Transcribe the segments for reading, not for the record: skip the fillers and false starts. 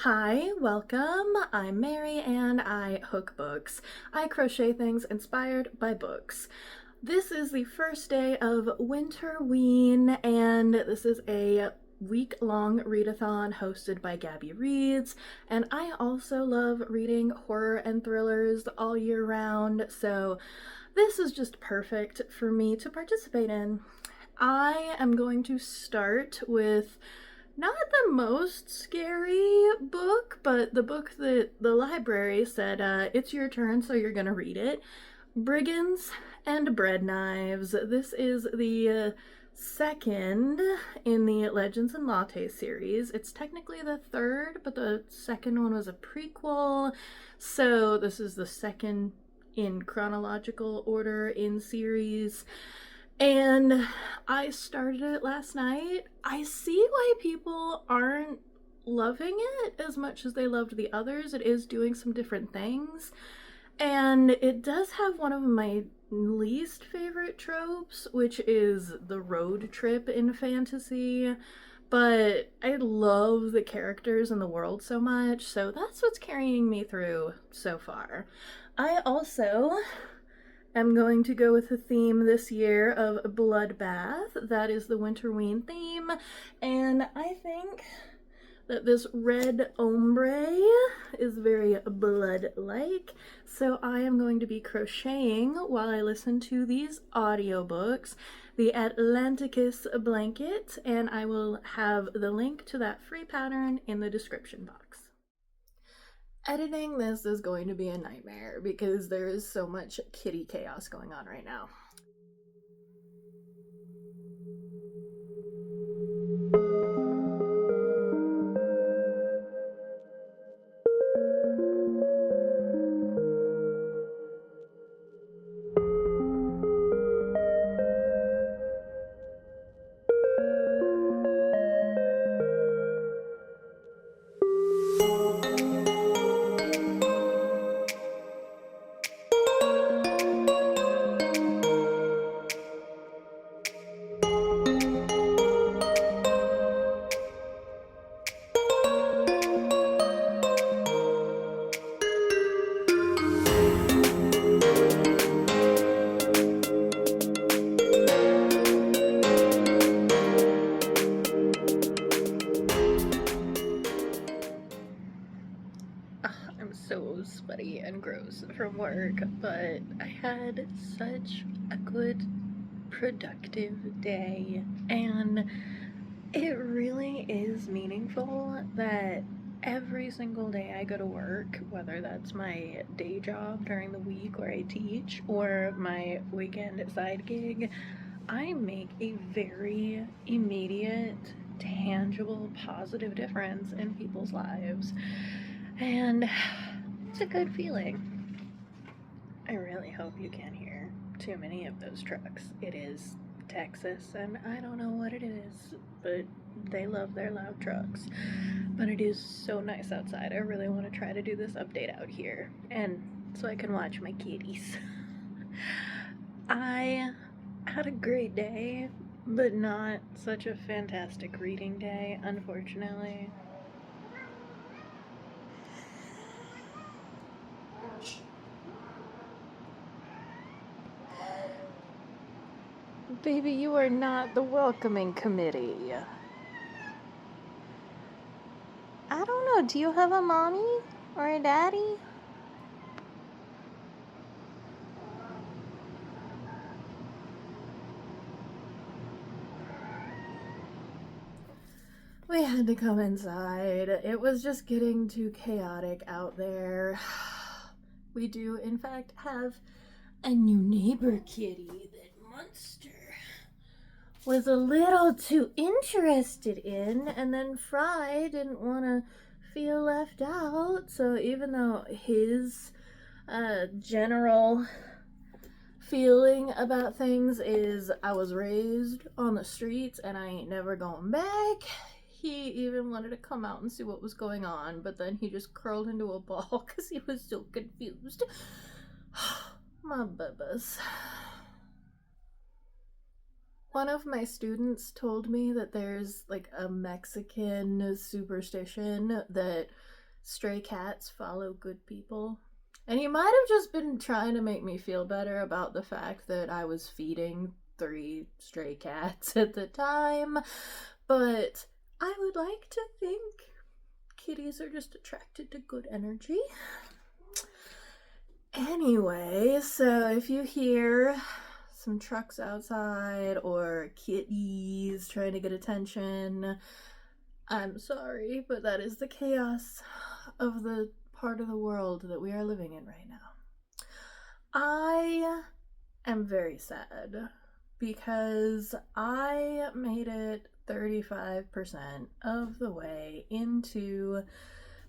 Hi, welcome. I'm Mary and I hook books. I crochet things inspired by books. This is the first day of Winterween, and this is a week-long readathon hosted by Gabby Reads, and I also love reading horror and thrillers all year round, so this is just perfect for me to participate in. I am going to start with not the most scary book, but the book that the library said, it's your turn, so you're gonna read it. Brigands and Bread Knives. This is the second in the Legends and Latte series. It's technically the third, but the second one was a prequel, so this is the second in chronological order in series. And I started it last night. I see why people aren't loving it as much as they loved the others. It is doing some different things. And it does have one of my least favorite tropes, which is the road trip in fantasy. But I love the characters and the world so much, so that's what's carrying me through so far. I also am going to go with the theme this year of bloodbath. That is the Winterween theme, and I think that this red ombre is very blood-like, so I am going to be crocheting while I listen to these audiobooks, the Atlanticus blanket, and I will have the link to that free pattern in the description box. Editing this is going to be a nightmare because there is so much kitty chaos going on right now. I'm so sweaty and gross from work, but I had such a good, productive day, and it really is meaningful that every single day I go to work, whether that's my day job during the week where I teach or my weekend side gig, I make a very immediate, tangible, positive difference in people's lives. And it's a good feeling. I really hope you can't hear too many of those trucks. It is Texas, and I don't know what it is, but they love their loud trucks. But it is so nice outside. I really want to try to do this update out here, and so I can watch my kitties. I had a great day, but not such a fantastic reading day, unfortunately. Baby, you are not the welcoming committee. I don't know, do you have a mommy or a daddy? We had to come inside. It was just getting too chaotic out there. We do, in fact, have a new neighbor kitty that Monster was a little too interested in, and then Fry didn't want to feel left out, so even though his general feeling about things is I was raised on the streets and I ain't never going back, he even wanted to come out and see what was going on, but then he just curled into a ball because he was so confused. My bubbas. One of my students told me that there's like a Mexican superstition that stray cats follow good people. And he might have just been trying to make me feel better about the fact that I was feeding 3 stray cats at the time, but I would like to think kitties are just attracted to good energy. Anyway, so if you hear some trucks outside or kitties trying to get attention, I'm sorry, but that is the chaos of the part of the world that we are living in right now. I am very sad because I made it 35% of the way into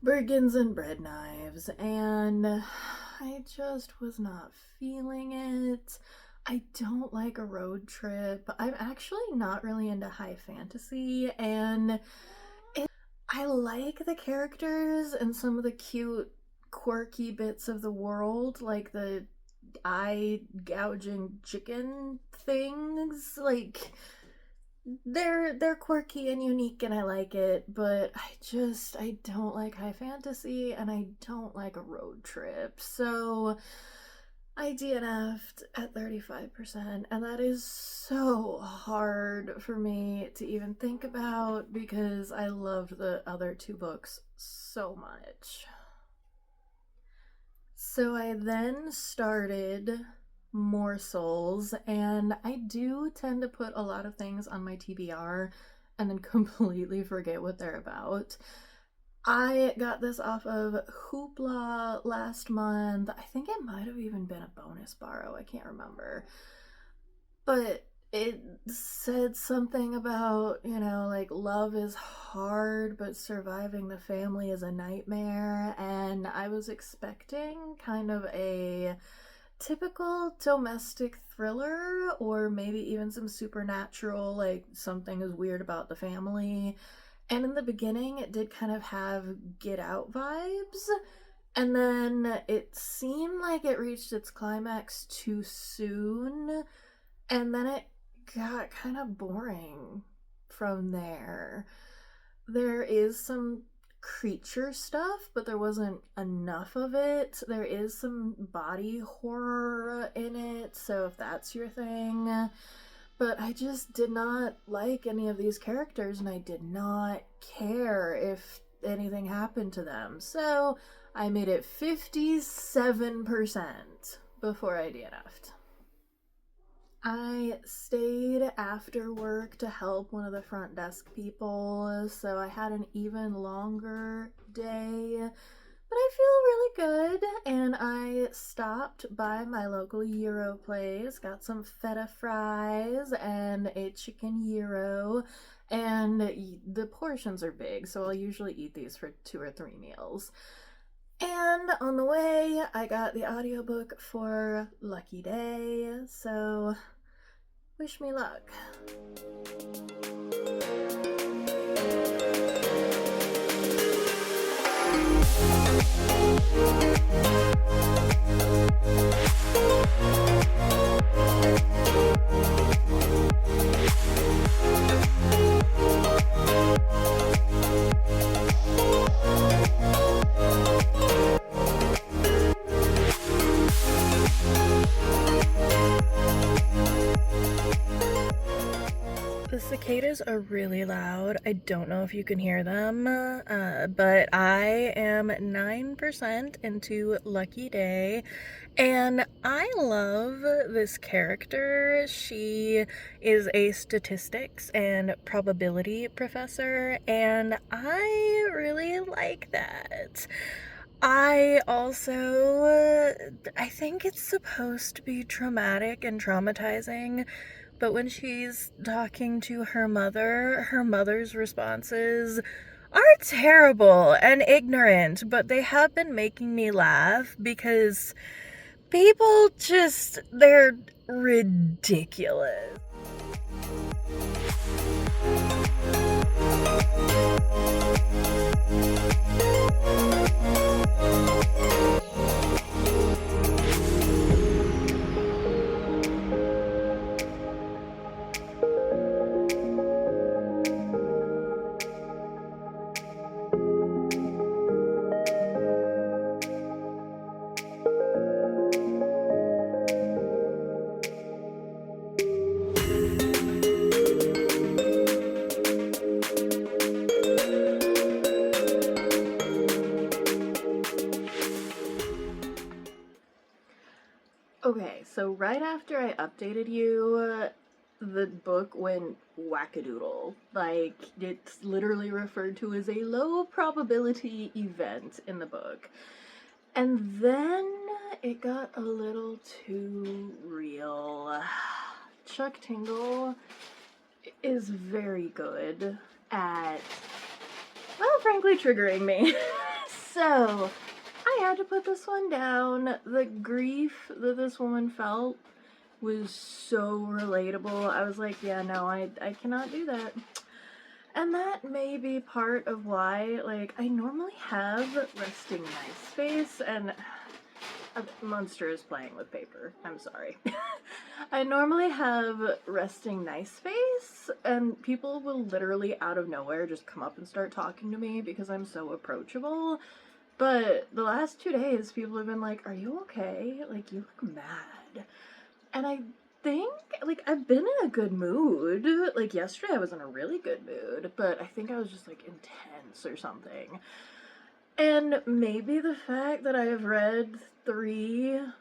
Bergens and bread knives, and I just was not feeling it. I don't like a road trip. I'm actually not really into high fantasy, and I like the characters and some of the cute, quirky bits of the world, like the eye gouging chicken things. Like, they're quirky and unique and I like it, but I don't like high fantasy and I don't like a road trip. So I DNF'd at 35%, and that is so hard for me to even think about because I loved the other 2 books so much. So I then started Morsels, and I do tend to put a lot of things on my TBR and then completely forget what they're about. I got this off of Hoopla last month. I think it might have even been a bonus borrow. I can't remember. But it said something about, like love is hard, but surviving the family is a nightmare. And I was expecting kind of a typical domestic thriller, or maybe even some supernatural, like something is weird about the family. And in the beginning, it did kind of have Get Out vibes, and then it seemed like it reached its climax too soon, and then it got kind of boring from there. There is some creature stuff, but there wasn't enough of it. There is some body horror in it, so if that's your thing. But I just did not like any of these characters, and I did not care if anything happened to them. So I made it 57% before I DNF'd. I stayed after work to help one of the front desk people, so I had an even longer day. But I feel really good, and I stopped by my local gyro place, got some feta fries and a chicken gyro, and the portions are big, so I'll usually eat these for 2 or 3 meals. And on the way, I got the audiobook for Lucky Day, so wish me luck. The cicadas are really loud. I don't know if you can hear them, but I am 9% into Lucky Day, and I love this character. She is a statistics and probability professor, and I really like that. I also, I think it's supposed to be traumatic and traumatizing, but when she's talking to her mother's responses are terrible and ignorant, but they have been making me laugh because people they're ridiculous. Okay, so right after I updated you, the book went wackadoodle. Like, it's literally referred to as a low probability event in the book. And then it got a little too real. Chuck Tingle is very good at, well, frankly, triggering me. So, I had to put this one down. The grief that this woman felt was so relatable. I was like, yeah, no, I cannot do that. And that may be part of why, like, I normally have resting nice face, and Monster is playing with paper. I'm sorry. I normally have resting nice face, and people will literally out of nowhere just come up and start talking to me because I'm so approachable. But the last 2 days, people have been like, are you okay? Like, you look mad. And I think, like, I've been in a good mood. Like, yesterday I was in a really good mood, but I think I was just, like, intense or something. And maybe the fact that I have read DNF'd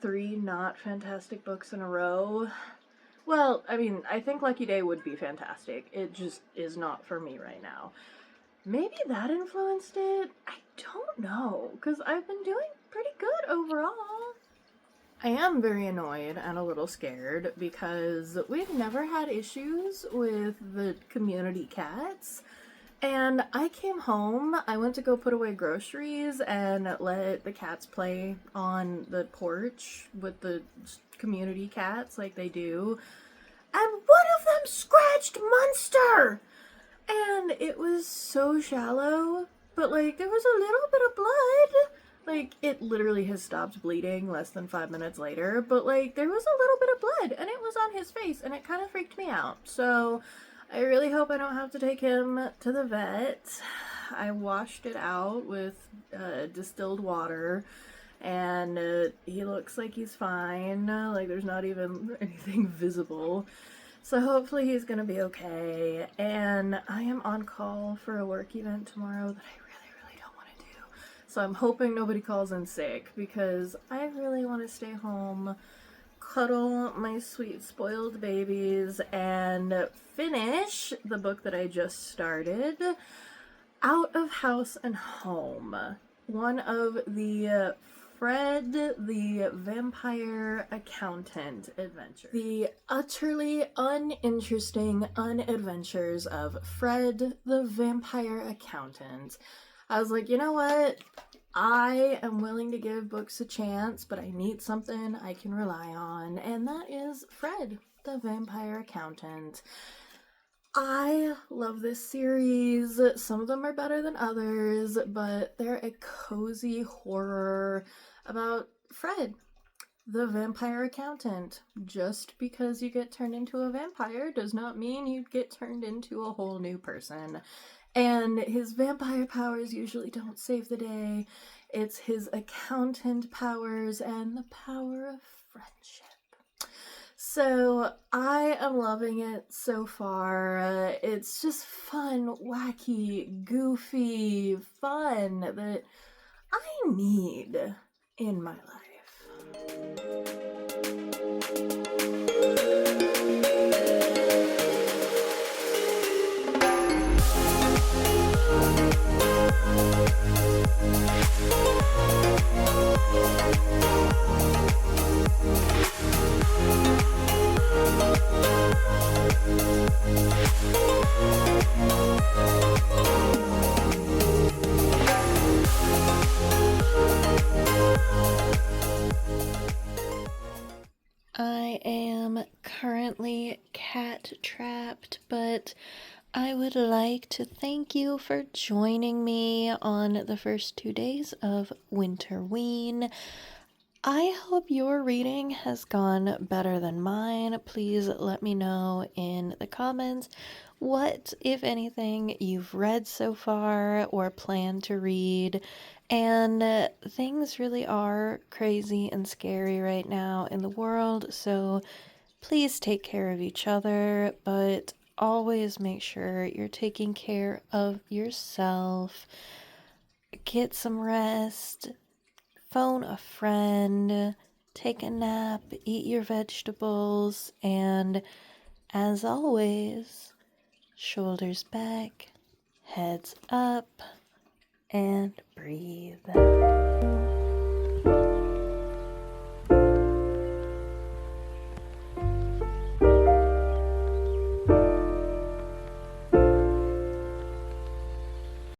3 not fantastic books in a row. Well, I mean, I think Lucky Day would be fantastic. It just is not for me right now. Maybe that influenced it? I don't know, because I've been doing pretty good overall. I am very annoyed and a little scared because we've never had issues with the community cats. And I came home, I went to go put away groceries and let the cats play on the porch with the community cats like they do. And one of them scratched Munster! And it was so shallow, but like there was a little bit of blood. Like it literally has stopped bleeding less than 5 minutes later, but like there was a little bit of blood and it was on his face and it kind of freaked me out. So I really hope I don't have to take him to the vet. I washed it out with distilled water and he looks like he's fine. Like there's not even anything visible. So hopefully he's gonna be okay. And I am on call for a work event tomorrow that I really don't want to do. So I'm hoping nobody calls in sick because I really want to stay home, cuddle my sweet spoiled babies, and finish the book that I just started, Out of House and Home. One of the Fred the Vampire Accountant adventure. The utterly uninteresting unadventures of Fred the Vampire Accountant. I was like, you know what? I am willing to give books a chance, but I need something I can rely on, and that is Fred the Vampire Accountant. I love this series. Some of them are better than others, but they're a cozy horror about Fred, the vampire accountant. Just because you get turned into a vampire does not mean you get turned into a whole new person. And his vampire powers usually don't save the day. It's his accountant powers and the power of friendship. So I am loving it so far. It's just fun, wacky, goofy fun that I need in my life. I am currently cat trapped, but I would like to thank you for joining me on the first 2 days of Winterween. I hope your reading has gone better than mine. Please let me know in the comments what, if anything, you've read so far or plan to read. And things really are crazy and scary right now in the world, so please take care of each other, but always make sure you're taking care of yourself. Get some rest. Phone a friend, take a nap, eat your vegetables, and as always, shoulders back, heads up, and breathe.